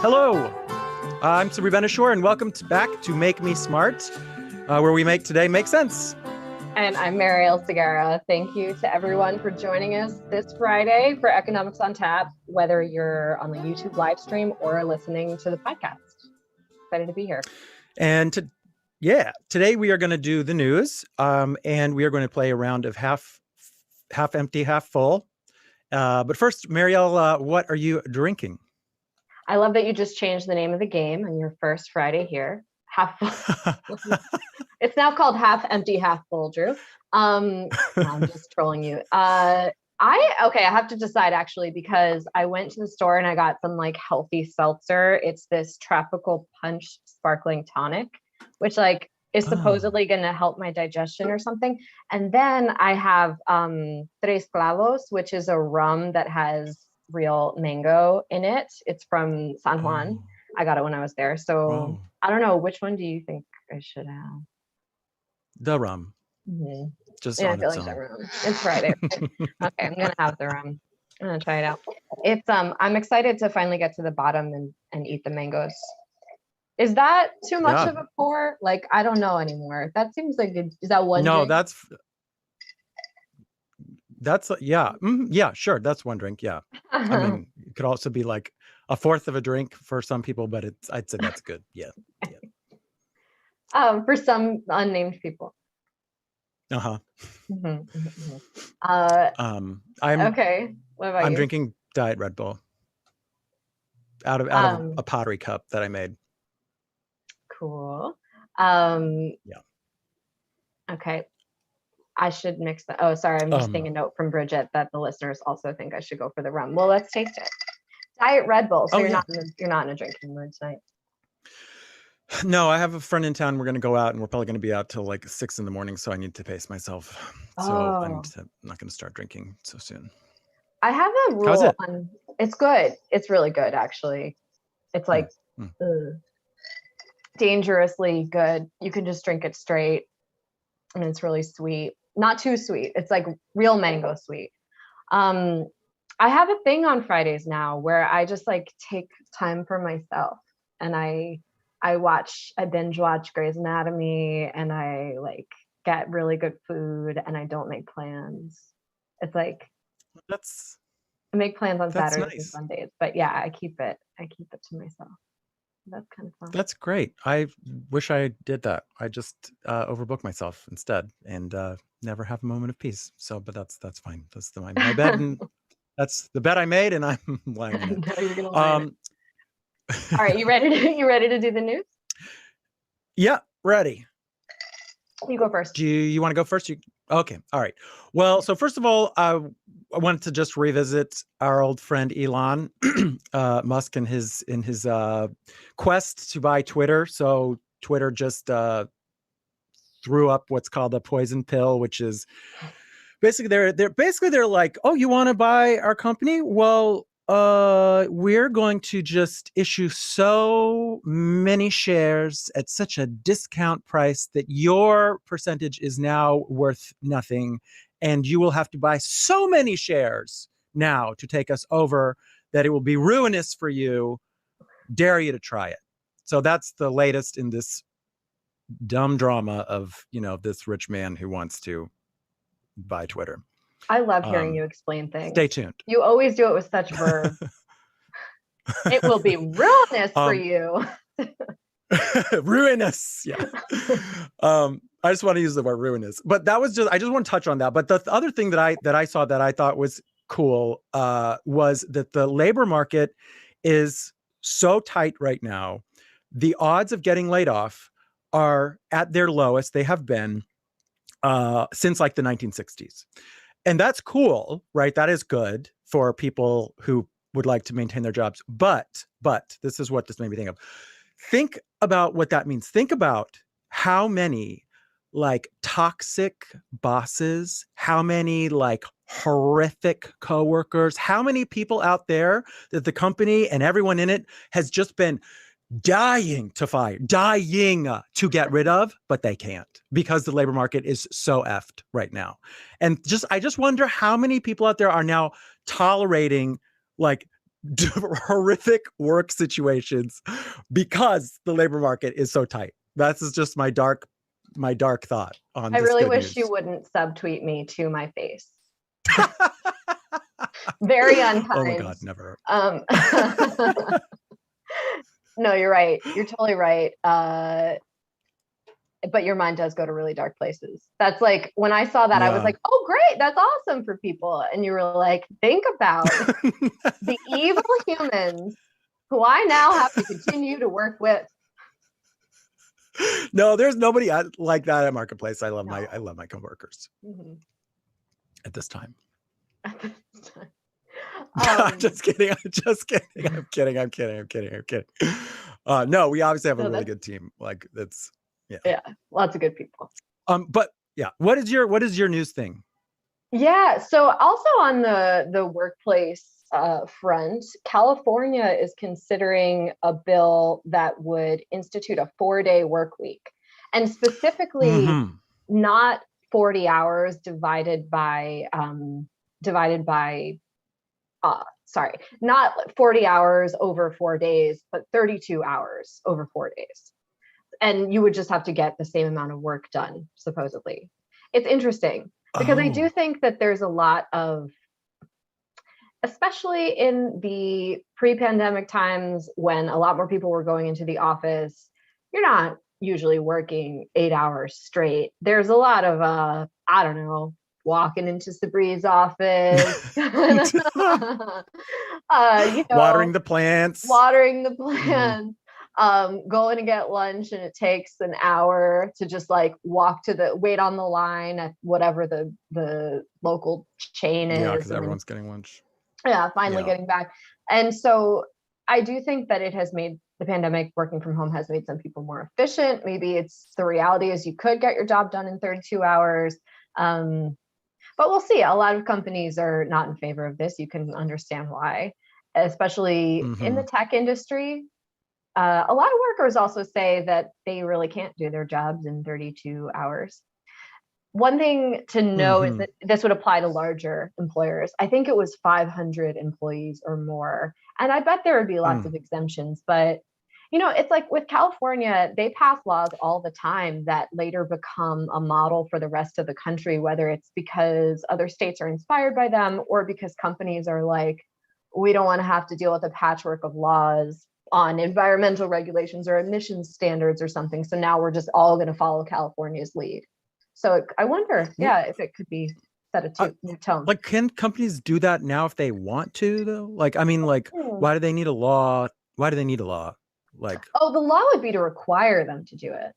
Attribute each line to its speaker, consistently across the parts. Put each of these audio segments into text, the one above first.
Speaker 1: Hello, I'm Sabri Benishore, and welcome back to Make Me Smart, where we make today make sense.
Speaker 2: And I'm Mariel Segarra. Thank you to everyone for joining us this Friday for Economics on Tap, whether you're on the YouTube live stream or listening to the podcast. Excited to be here.
Speaker 1: And today we are going to do the news, and we are going to play a round of half empty, half full. But first, Mariel, what are you drinking?
Speaker 2: I love that you just changed the name of the game on your first Friday here. Half full. It's now called Half Empty, Half Full, Drew. I'm just trolling you. I have to decide actually, because I went to the store and I got some like healthy seltzer. It's this tropical punch sparkling tonic, which is supposedly going to help my digestion or something. And then I have Tres Clavos, which is a rum that has real mango in it. It's from San Juan. I got it when I was there. So I don't know, which one do you think I should have?
Speaker 1: The rum.
Speaker 2: Mm-hmm.
Speaker 1: Just on its own.
Speaker 2: The rum. It's Friday. Okay, I'm gonna have the rum. I'm gonna try it out. It's I'm excited to finally get to the bottom and eat the mangoes. Is that too much of a pour? I don't know anymore. That seems like is that one?
Speaker 1: No,
Speaker 2: drink?
Speaker 1: that's yeah, sure. That's one drink. Yeah, I mean, it could also be like a fourth of a drink for some people, but I'd say that's good. Yeah.
Speaker 2: For some unnamed people.
Speaker 1: Mm-hmm,
Speaker 2: mm-hmm. Okay. What about you?
Speaker 1: I'm drinking Diet Red Bull out of a pottery cup that I made.
Speaker 2: Cool.
Speaker 1: Yeah.
Speaker 2: Okay. I should mix that. Oh, sorry. I'm just getting a note from Bridget that the listeners also think I should go for the rum. Well, let's taste it. Diet Red Bull. So you're not in a drinking mood tonight.
Speaker 1: No, I have a friend in town. We're going to go out, and we're probably going to be out till 6 a.m. So I need to pace myself. So I'm not going to start drinking so soon.
Speaker 2: I have a rule.
Speaker 1: How's it?
Speaker 2: It's good. It's really good, actually. It's dangerously good. You can just drink it straight, and it's really sweet. Not too sweet. It's like real mango sweet. I have a thing on Fridays now where I just take time for myself, and I binge watch Grey's Anatomy, and I get really good food, and I don't make plans. It's I make plans on Saturdays and Sundays, but yeah, I keep it to myself. That's kind of fun.
Speaker 1: That's great. I wish I did that. I just overbook myself instead and never have a moment of peace. So, but that's fine. That's my bed, and that's the bed I made, and I'm lying in it.
Speaker 2: You're gonna lie in it. All right, you ready to do the news?
Speaker 1: Yeah, ready.
Speaker 2: You go first.
Speaker 1: Do you want to go first? Okay. All right. Well, so first of all, I wanted to just revisit our old friend Elon Musk in his quest to buy Twitter. So Twitter just threw up what's called a poison pill, which is basically they're like, oh, you want to buy our company? Well, we're going to just issue so many shares at such a discount price that your percentage is now worth nothing, and you will have to buy so many shares now to take us over that it will be ruinous for you. Dare you to try it. So that's the latest in this dumb drama of, this rich man who wants to buy Twitter.
Speaker 2: I love hearing you explain things.
Speaker 1: Stay tuned.
Speaker 2: You always do it with such verve. It will be ruinous for you.
Speaker 1: Ruinous. Yeah. I just want to use the word ruinous, but I just want to touch on that. But the other thing that I saw that I thought was cool was that the labor market is so tight right now. The odds of getting laid off are at their lowest they have been since the 1960s. And that's cool, right? That is good for people who would like to maintain their jobs. But this is what this made me think of. Think about what that means. Think about how many toxic bosses, how many horrific coworkers, how many people out there that the company and everyone in it has just been dying to get rid of, but they can't because the labor market is so effed right now. And I just wonder how many people out there are now tolerating horrific work situations because the labor market is so tight. That's just my dark thought on
Speaker 2: I
Speaker 1: this
Speaker 2: really
Speaker 1: good
Speaker 2: wish you
Speaker 1: news.
Speaker 2: wouldn't subtweet me to my face. Very
Speaker 1: Oh my
Speaker 2: unkind.
Speaker 1: God, never.
Speaker 2: No, you're right. You're totally right. But your mind does go to really dark places. That's like when I saw that, I was
Speaker 1: Yeah.
Speaker 2: like, oh, great. That's awesome for people. And you were like, think about the evil humans who I now have to continue to work with.
Speaker 1: No, there's nobody like that at Marketplace. I love
Speaker 2: No.
Speaker 1: my coworkers
Speaker 2: Mhm.
Speaker 1: at this time.
Speaker 2: At this time.
Speaker 1: I'm just kidding. I'm just kidding. I'm kidding. I'm kidding. I'm kidding. I'm kidding. No, we obviously have a really good team. Like that's
Speaker 2: yeah, lots of good people.
Speaker 1: But yeah, what is your news thing?
Speaker 2: Yeah, so also on the workplace front, California is considering a bill that would institute a 4-day work week, and specifically not 40 hours divided by sorry, not 40 hours over 4 days, but 32 hours over 4 days. And you would just have to get the same amount of work done, supposedly. It's interesting because I do think that there's a lot of, especially in the pre-pandemic times when a lot more people were going into the office, you're not usually working 8 hours straight. There's a lot of I don't know, walking into Sabri's office,
Speaker 1: watering the plants,
Speaker 2: going to get lunch, and it takes an hour to just like wait on the line at whatever the local chain is.
Speaker 1: Yeah, because everyone's getting lunch.
Speaker 2: Yeah, finally getting back. And so I do think that the pandemic working from home has made some people more efficient. Maybe it's the reality is you could get your job done in 32 hours. But we'll see. A lot of companies are not in favor of this. You can understand why, especially in the tech industry. A lot of workers also say that they really can't do their jobs in 32 hours. One thing to know is that this would apply to larger employers. I think it was 500 employees or more. And I bet there would be lots of exemptions, but it's like with California, they pass laws all the time that later become a model for the rest of the country, whether it's because other states are inspired by them or because companies are like, we don't want to have to deal with a patchwork of laws on environmental regulations or emissions standards or something. So now we're just all going to follow California's lead. So I wonder, if it could be set a new tone.
Speaker 1: Like, can companies do that now if they want to, though? Like, I mean, like, why do they need a law? Why do they need a law? Like,
Speaker 2: the law would be to require them to do it.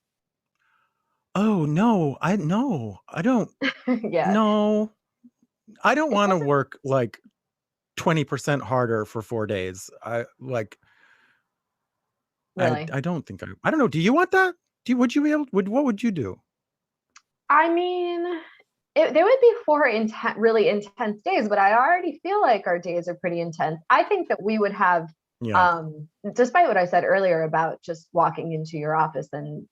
Speaker 1: Oh no, I don't.
Speaker 2: Yeah.
Speaker 1: No, I don't want to work like 20% harder for 4 days.
Speaker 2: Really?
Speaker 1: I don't think I don't know. Do you want that? Would you be able, what would you do?
Speaker 2: I mean, there would be 4 really intense days, but I already feel like our days are pretty intense. I think that we would have, despite what I said earlier about just walking into your office and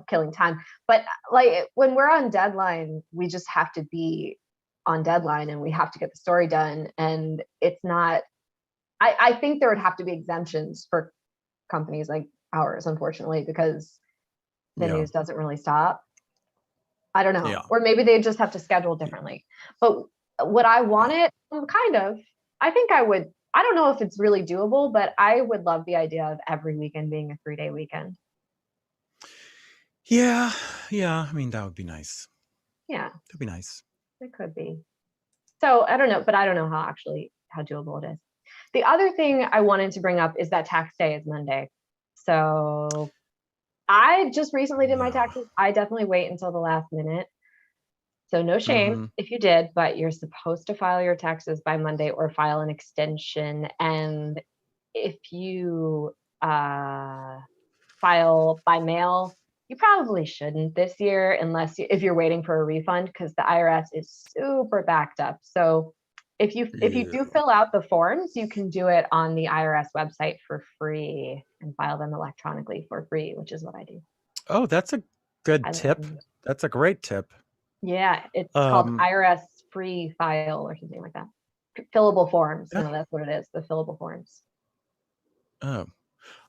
Speaker 2: killing time, but like when we're on deadline, we just have to be on deadline and we have to get the story done. And it's not. I think there would have to be exemptions for companies like ours, unfortunately, because the news doesn't really stop. I don't know. Or maybe they just have to schedule differently. But would I want it? Kind of. I think I would. I don't know if it's really doable, but I would love the idea of every weekend being a 3-day weekend.
Speaker 1: Yeah. I mean, that would be nice.
Speaker 2: Yeah.
Speaker 1: That'd be nice.
Speaker 2: It could be. So I don't know, but I don't know how doable it is. The other thing I wanted to bring up is that tax day is Monday. So I just recently did my taxes. I definitely wait until the last minute. So no shame if you did, but you're supposed to file your taxes by Monday or file an extension. And if you file by mail, you probably shouldn't this year if you're waiting for a refund, because the IRS is super backed up. So if you do fill out the forms, you can do it on the IRS website for free and file them electronically for free, which is what I do.
Speaker 1: Oh, that's a good tip. That's a great tip.
Speaker 2: Yeah, it's called IRS free file or something like that. fillable forms.
Speaker 1: Yeah.
Speaker 2: No, that's what it is. The fillable forms.
Speaker 1: Oh,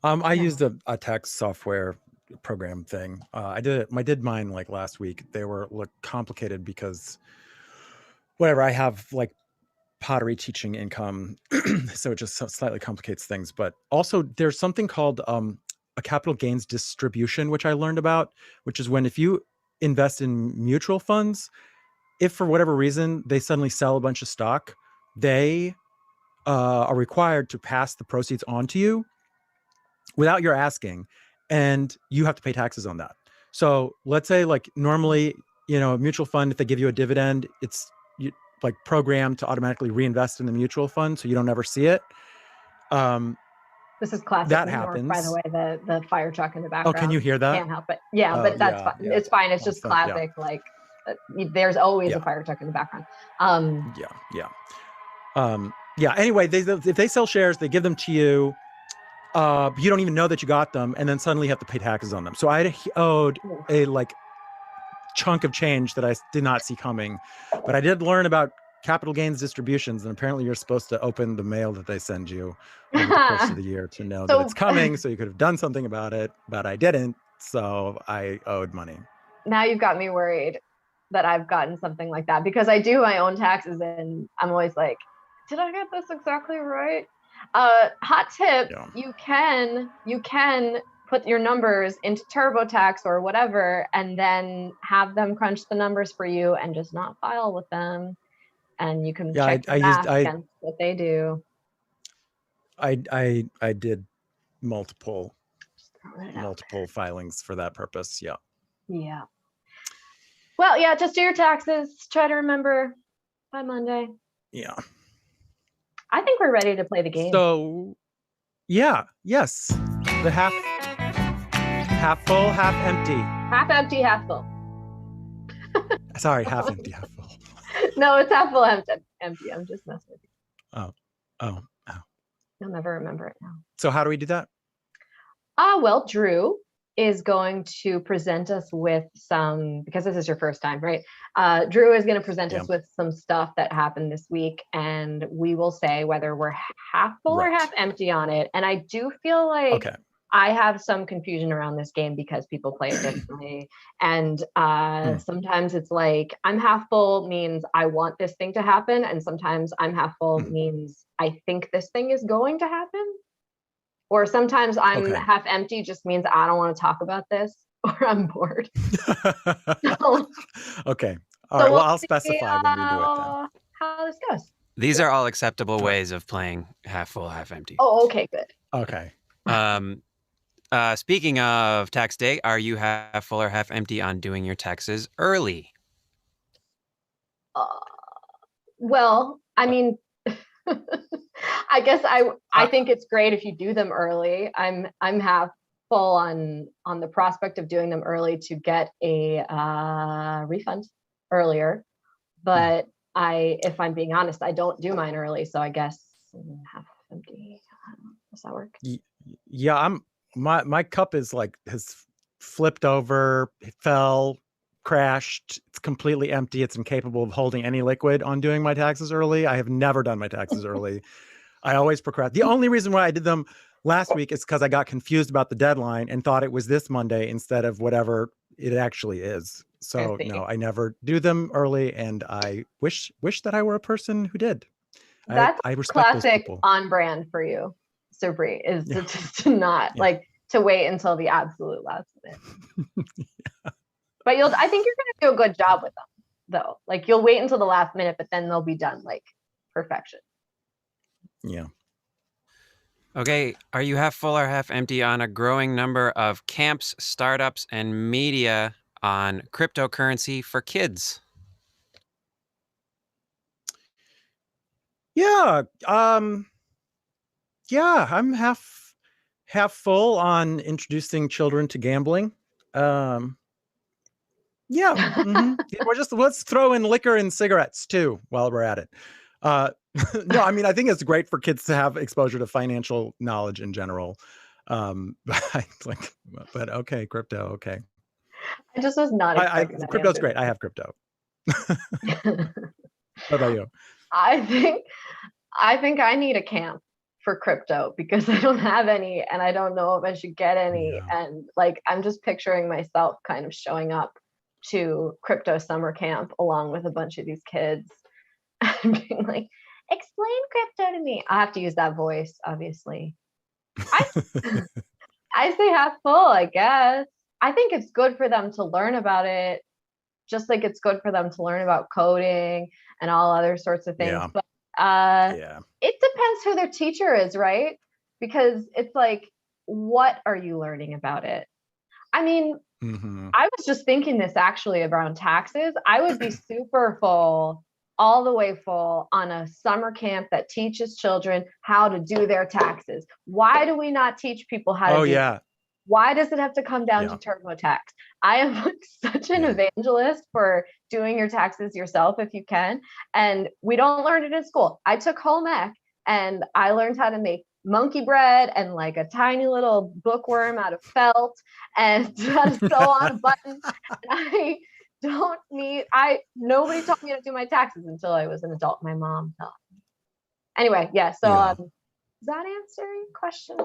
Speaker 1: I
Speaker 2: Yeah.
Speaker 1: used a tax software program thing. I did mine like last week. They were complicated because whatever, I have like pottery teaching income, so it just slightly complicates things. But also, there's something called a capital gains distribution, which I learned about, which is when if you invest in mutual funds, if for whatever reason they suddenly sell a bunch of stock, they are required to pass the proceeds on to you without your asking, and you have to pay taxes on that. So let's say like normally, a mutual fund, if they give you a dividend, it's like programmed to automatically reinvest in the mutual fund, so you don't ever see it.
Speaker 2: This is classic
Speaker 1: That
Speaker 2: New York, by the
Speaker 1: happens.
Speaker 2: way, the fire truck in the
Speaker 1: Oh, can you
Speaker 2: background.
Speaker 1: hear that?
Speaker 2: Can't help it. Yeah,
Speaker 1: Oh,
Speaker 2: but that's
Speaker 1: yeah,
Speaker 2: fine.
Speaker 1: yeah.
Speaker 2: It's fine. It's just
Speaker 1: Awesome. Yeah.
Speaker 2: classic. Like there's always
Speaker 1: Yeah.
Speaker 2: a fire truck in the background.
Speaker 1: Yeah. Anyway, if they sell shares, they give them to you. You don't even know that you got them, and then suddenly you have to pay taxes on them. So I owed a like chunk of change that I did not see coming, but I did learn about capital gains distributions, and apparently you're supposed to open the mail that they send you over the course of the year to know that it's coming, so you could have done something about it, but I didn't, so I owed money.
Speaker 2: Now you've got me worried that I've gotten something like that, because I do my own taxes and I'm always like, did I get this exactly right? Hot tip,
Speaker 1: Yeah.
Speaker 2: you can put your numbers into TurboTax or whatever, and then have them crunch the numbers for you and just not file with them. And you can check the math against what they do.
Speaker 1: I did multiple filings for that purpose. Yeah.
Speaker 2: Yeah. Well, yeah, just do your taxes. Try to remember by Monday.
Speaker 1: Yeah.
Speaker 2: I think we're ready to play the game.
Speaker 1: So, yeah, yes. The half full, half empty.
Speaker 2: Half empty, half full.
Speaker 1: Sorry, half empty, half full.
Speaker 2: No, it's half full, half empty. I'm just messing with you.
Speaker 1: Oh.
Speaker 2: You'll never remember it now.
Speaker 1: So how do we do that?
Speaker 2: Well, Drew is going to present us with some, because this is your first time, right? Drew is going to present us with some stuff that happened this week, and we will say whether we're half full or half empty on it. And I do feel like I have some confusion around this game because people play it differently. And sometimes it's like I'm half full means I want this thing to happen. And sometimes I'm half full means I think this thing is going to happen. Or sometimes I'm half empty just means I don't want to talk about this, or I'm bored.
Speaker 1: Okay. All right. Well, I'll specify when we do it then.
Speaker 2: How this goes.
Speaker 3: These are all acceptable ways of playing half full, half empty.
Speaker 2: Oh, okay, good.
Speaker 1: Okay.
Speaker 3: Speaking of tax day, are you half full or half empty on doing your taxes early?
Speaker 2: Well, I mean, I guess I think it's great if you do them early. I'm half full on the prospect of doing them early to get a refund earlier. But if I'm being honest, I don't do mine early, so I guess I'm half empty. Does that work?
Speaker 1: Yeah, my cup is has flipped over, it fell, crashed. It's completely empty. It's incapable of holding any liquid on doing my taxes early. I have never done my taxes early. I always procrastinate. The only reason why I did them last week is because I got confused about the deadline and thought it was this Monday instead of whatever it actually is. So no, I never do them early, and I wish that I were a person who did.
Speaker 2: That's
Speaker 1: I respect
Speaker 2: classic
Speaker 1: those people.
Speaker 2: On brand for you, Sabri, is to not to wait until the absolute last minute. But I think you're going to do a good job with them, though. Like you'll wait until the last minute, but then they'll be done like perfection.
Speaker 1: Yeah.
Speaker 3: Okay. Are you half full or half empty on a growing number of camps, startups, and media on cryptocurrency for kids?
Speaker 1: Yeah. Yeah, I'm half full on introducing children to gambling. Yeah. Let's throw in liquor and cigarettes too while we're at it. No, I mean, I think it's great for kids to have exposure to financial knowledge in general. But okay, crypto. Okay.
Speaker 2: I just was not expecting that
Speaker 1: crypto's
Speaker 2: answer.
Speaker 1: Great. I have crypto. What about you?
Speaker 2: I think I need a camp for crypto because I don't have any and I don't know if I should get any.
Speaker 1: Yeah.
Speaker 2: And like I'm just picturing myself kind of showing up to crypto summer camp along with a bunch of these kids and being like, explain crypto to me. I have to use that voice, obviously. I I say half full, I guess. I think it's good for them to learn about it, just like it's good for them to learn about coding and all other sorts of things.
Speaker 1: Yeah.
Speaker 2: But
Speaker 1: Yeah.
Speaker 2: it depends who their teacher is, right? Because it's like, what are you learning about it? I mean,
Speaker 1: Hmm.
Speaker 2: I was just thinking this actually around taxes. I would be super full, all the way full on a summer camp that teaches children how to do their taxes. Why do we not teach people how to
Speaker 1: Oh
Speaker 2: do it?
Speaker 1: yeah.
Speaker 2: Why does it have to come down to
Speaker 1: Yeah.
Speaker 2: TurboTax? I am like such an
Speaker 1: Yeah.
Speaker 2: evangelist for doing your taxes yourself if you can. And we don't learn it in school. I took home ec and I learned how to make monkey bread and like a tiny little bookworm out of felt and how to sew on a button. And I don't need nobody taught me how to do my taxes until I was an adult. My mom taught me. Anyway, yeah. So
Speaker 1: Yeah.
Speaker 2: does that answer your question?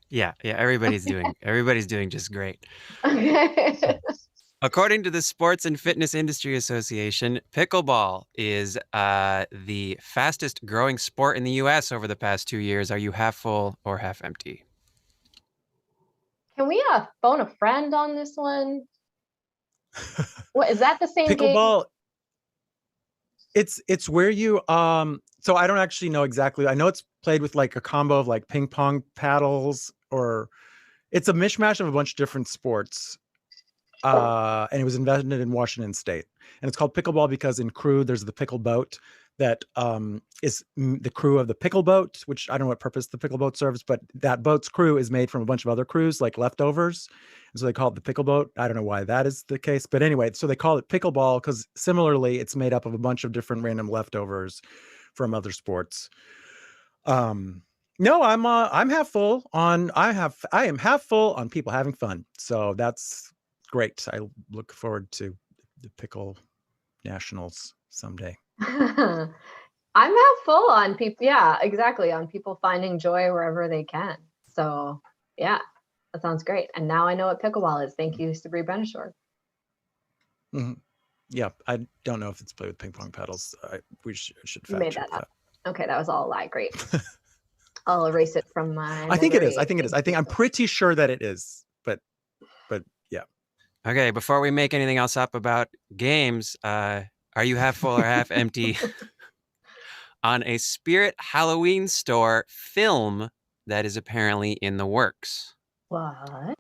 Speaker 3: Yeah, everybody's doing just great.
Speaker 2: Okay.
Speaker 3: According to the Sports and Fitness Industry Association, pickleball is the fastest growing sport in the US over the past 2 years. Are you half full or half empty?
Speaker 2: Can we phone a friend on this one? What is that the same game?
Speaker 1: Pickleball, it's where you so I don't actually know exactly. I know it's played with like a combo of like ping pong paddles, or it's a mishmash of a bunch of different sports. And it was invented in Washington State. And it's called pickleball because in crew there's the pickle boat that is the crew of the pickle boat, which I don't know what purpose the pickle boat serves, but that boat's crew is made from a bunch of other crews, like leftovers. And so they call it the pickle boat. I don't know why that is the case, but anyway, so they call it pickleball because similarly, it's made up of a bunch of different random leftovers from other sports. No, I'm half full on. I am half full on people having fun. So that's great. I look forward to the pickle nationals someday.
Speaker 2: I'm half full on people. Yeah, exactly. On people finding joy wherever they can. So yeah, that sounds great. And now I know what pickleball is. Thank you, Sabri Benishore.
Speaker 1: Mhm. Yeah, I don't know if it's played with ping pong paddles. We should
Speaker 2: You
Speaker 1: fact
Speaker 2: made
Speaker 1: check
Speaker 2: that up.
Speaker 1: that.
Speaker 2: Okay, that was all a lie. Great. I'll erase it from my
Speaker 1: I think it is.
Speaker 2: memory.
Speaker 1: I think it is. I think I'm pretty sure that it is. But yeah.
Speaker 3: Okay, before we make anything else up about games, are you half full or half empty on a Spirit Halloween store film that is apparently in the works?
Speaker 2: What?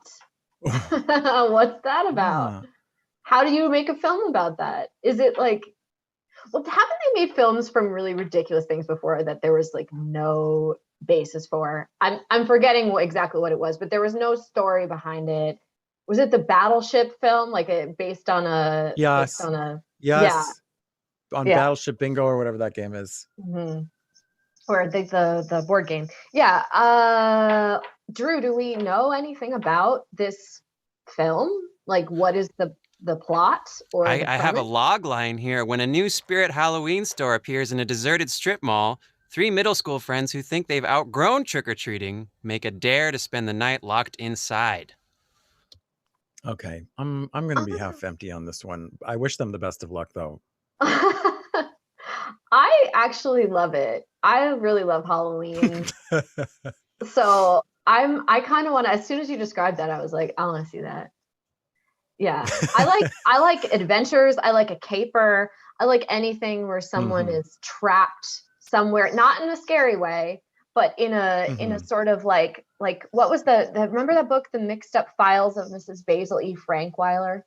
Speaker 2: What's that about?
Speaker 1: Ah.
Speaker 2: How do you make a film about that? Is it like, well, haven't they made films from really ridiculous things before that there was like no basis for? I'm forgetting exactly what it was, but there was no story behind it. Was it the Battleship film, like based on a
Speaker 1: Yes.
Speaker 2: yeah,
Speaker 1: Yes. On
Speaker 2: yeah.
Speaker 1: Battleship Bingo or whatever that game is.
Speaker 2: Mm-hmm. Or the board game. Yeah. Drew, do we know anything about this film? Like, what is the plot or
Speaker 3: I
Speaker 2: the
Speaker 3: have a
Speaker 2: premise?
Speaker 3: log line here. When a new Spirit Halloween store appears in a deserted strip mall, 3 middle school friends who think they've outgrown trick-or-treating make a dare to spend the night locked inside.
Speaker 1: Okay. I'm gonna be half empty on this one. I wish them the best of luck though.
Speaker 2: I actually love it. I really love Halloween. So I kind of want to, as soon as you described that, I was like, I want to see that. Yeah. I like adventures. I like a caper. I like anything where someone is trapped somewhere, not in a scary way, but in a sort of like what was the remember that book, The Mixed Up Files of Mrs. Basil E. Frankweiler?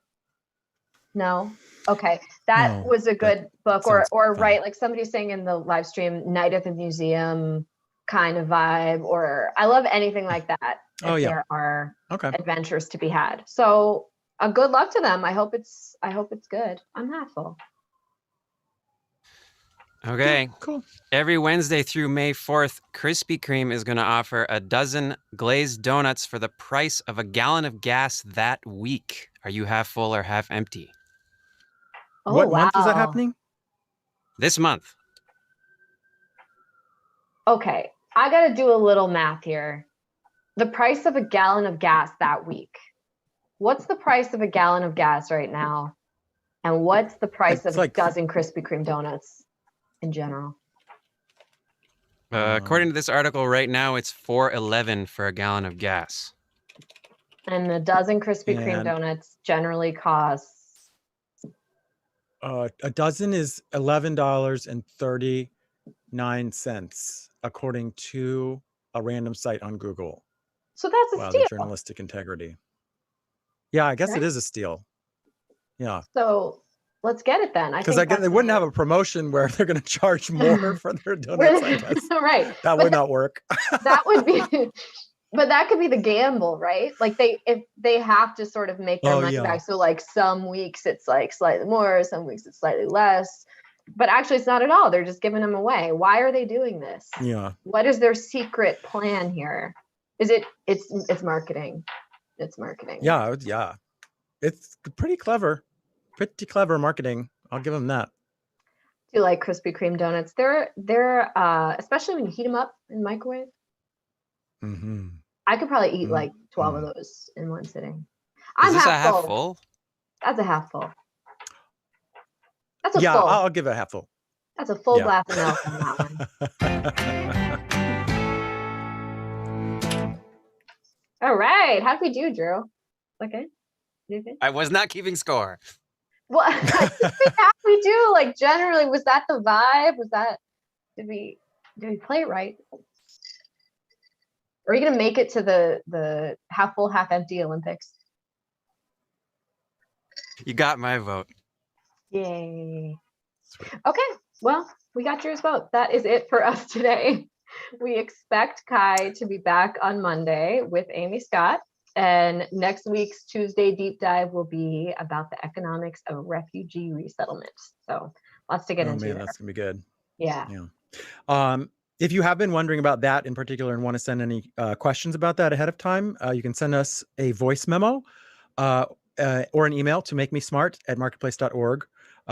Speaker 2: No? Okay. That
Speaker 1: No,
Speaker 2: was a good book. Or
Speaker 1: fun.
Speaker 2: right, like somebody saying in the live stream, Night at the Museum kind of vibe, or I love anything like that.
Speaker 1: Oh,
Speaker 2: If
Speaker 1: yeah.
Speaker 2: there are
Speaker 1: Okay.
Speaker 2: adventures to be had. So good luck to them. I hope it's good. I'm half full.
Speaker 3: Okay.
Speaker 1: Cool.
Speaker 3: Every Wednesday through May 4th, Krispy Kreme is going to offer a dozen glazed donuts for the price of a gallon of gas that week. Are you half full or half empty?
Speaker 2: Oh
Speaker 1: What month is that
Speaker 2: wow.
Speaker 1: happening?
Speaker 3: this month.
Speaker 2: Okay, I got to do a little math here. The price of a gallon of gas that week. What's the price of a gallon of gas right now? And what's the price
Speaker 1: It's
Speaker 2: of a
Speaker 1: like
Speaker 2: dozen Krispy Kreme donuts in general?
Speaker 3: According to this article right now, it's $4.11 for a gallon of gas.
Speaker 2: And a dozen Krispy Kreme
Speaker 1: And-
Speaker 2: donuts generally costs
Speaker 1: a dozen is $11.39, according to a random site on Google.
Speaker 2: so that's a
Speaker 1: Wow,
Speaker 2: steal.
Speaker 1: the journalistic integrity. Yeah, I guess it
Speaker 2: Right?
Speaker 1: is a steal. Yeah,
Speaker 2: So let's get it then. I
Speaker 1: because
Speaker 2: think
Speaker 1: they wouldn't have a promotion where they're going to charge more for their donuts. I guess
Speaker 2: right.
Speaker 1: that would not work.
Speaker 2: That would be, but that could be the gamble, right? Like if they have to sort of make their money back. So like some weeks it's like slightly more, some weeks it's slightly less. But actually it's not at all. They're just giving them away. Why are they doing this?
Speaker 1: Yeah.
Speaker 2: What is their secret plan here? It's marketing. It's marketing.
Speaker 1: Yeah. It's pretty clever. Pretty clever marketing. I'll give them that.
Speaker 2: Do you like Krispy Kreme donuts? They're especially when you heat them up in the microwave.
Speaker 1: Mm-hmm.
Speaker 2: I could probably eat like 12 of those in one sitting.
Speaker 3: Is this a half full?
Speaker 2: That's a half full. That's a
Speaker 1: Yeah,
Speaker 2: full.
Speaker 1: I'll give it a half full.
Speaker 2: That's a full glass of milk on that one. All right. How'd we do, Drew? Okay. You good?
Speaker 3: I was not keeping score.
Speaker 2: Well, how'd we do? Like generally, was that the vibe? Did we play it right? Are you gonna make it to the half full, half empty Olympics?
Speaker 3: You got my vote.
Speaker 2: Yay. Sweet. Okay, well, we got yours vote. That is it for us today. We expect Kai to be back on Monday with Amy Scott. And next week's Tuesday deep dive will be about the economics of refugee resettlement. So lots to get into.
Speaker 1: Man, that's gonna be good.
Speaker 2: Yeah.
Speaker 1: If you have been wondering about that in particular and want to send any questions about that ahead of time, you can send us a voice memo or an email to makemesmart@marketplace.org.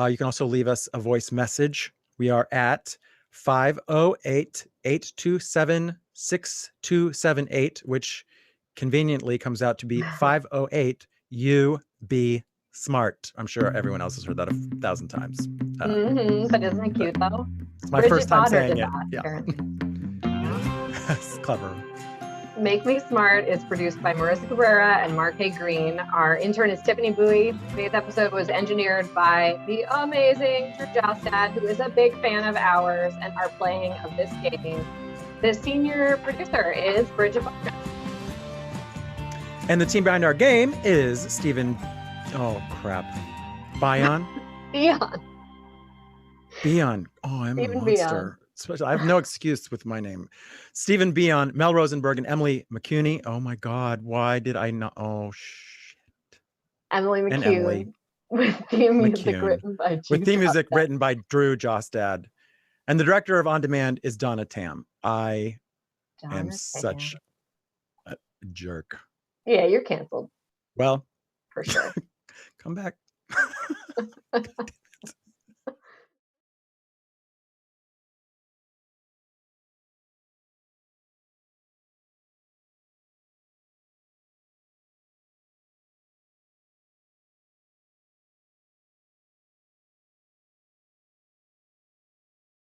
Speaker 1: You can also leave us a voice message. We are at 508-827-6278, which conveniently comes out to be 508 UB Smart. I'm sure everyone else has heard that 1,000 times.
Speaker 2: But isn't it cute though?
Speaker 1: It's my first time saying it. Yeah. It's clever.
Speaker 2: Make Me Smart is produced by Marissa Cabrera and Mark A. Green. Our intern is Tiffany Bowie. Today's episode was engineered by the amazing Drew Jostad, who is a big fan of ours and our playing of this game. The senior producer is Bridget Barnes.
Speaker 1: And the team behind our game is Stephen. Oh crap, Bion. Bion. Oh, I'm
Speaker 2: Stephen
Speaker 1: a monster. I have no excuse with my name. Stephen Bion, Mel Rosenberg, and Emily McCuney. Oh my God, why did I not? Oh shit.
Speaker 2: Emily McCune.
Speaker 1: And Emily
Speaker 2: with theme music written by Drew
Speaker 1: written by Drew Jostad. And the director of On Demand is Donna Tam. I am such a jerk.
Speaker 2: Yeah, you're canceled.
Speaker 1: Well,
Speaker 2: for sure.
Speaker 1: Come back.